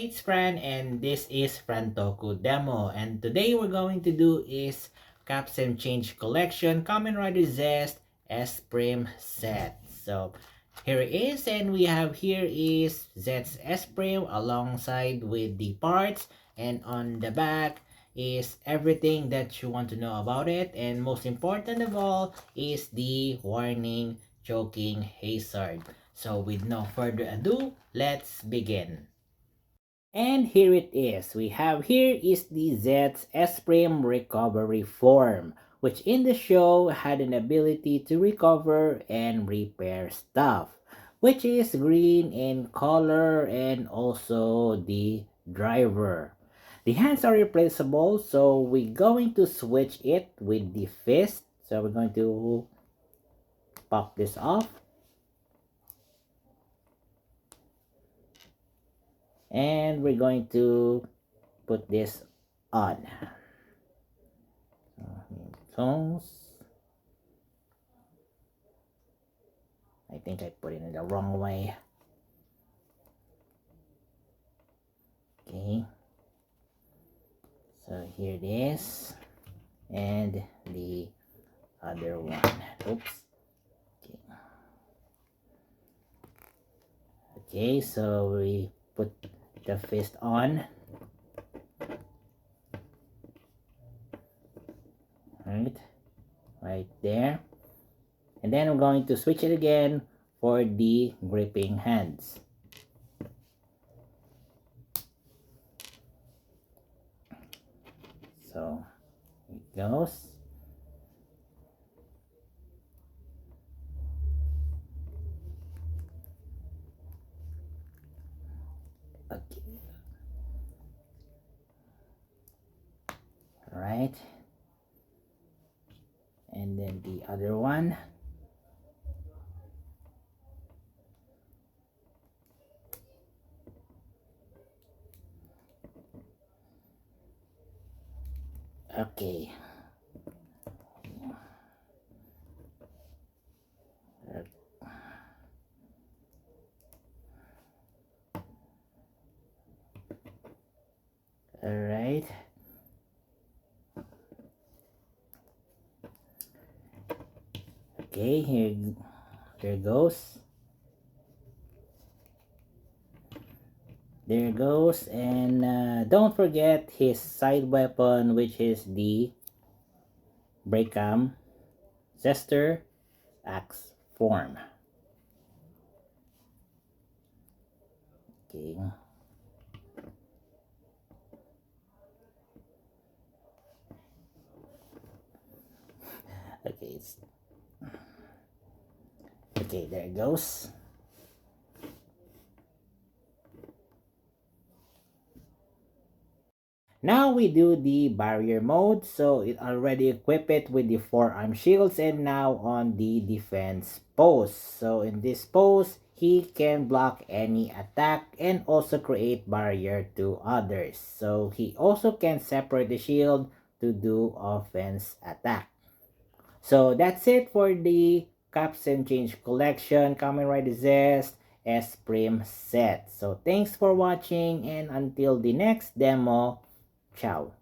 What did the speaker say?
it's Fran and this is Fran Toku Demo, and today we're going to do is Caps and Change Collection Kamen Rider Zest S-Prime set. So here it is, and we have here is Zest S-Prime alongside with the parts, and on the back is everything that you want to know about it, and most important of all is the warning choking hazard. So with no further ado, let's begin. And here it is. We have here is the Z's S-Prime recovery form, which in the show had an ability to recover and repair stuff, which is green in color and also the driver. The hands are replaceable, so we're going to switch it with the fist. So we're going to pop this off. And we're going to put this on. Tones. I think I put it in the wrong way. Okay. So here it is. And the other one. Oops. Okay. Okay, so we put the fist on. Right there. And then I'm going to switch it again for the gripping hands. So it goes. Okay. All right. And then the other one. Okay. All right. Okay, there goes. There goes, and don't forget his side weapon, which is the Breakam Zester Axe form. Okay. Okay, okay, there it goes. Now we do the barrier mode, so it already equipped it with the forearm shields and now on the defense pose. So in this pose, he can block any attack and also create barrier to others. So he also can separate the shield to do offense attack. So that's it for the Caps and Change collection Kamen Rider Zest S-Prime set. So thanks for watching, and until the next demo, ciao.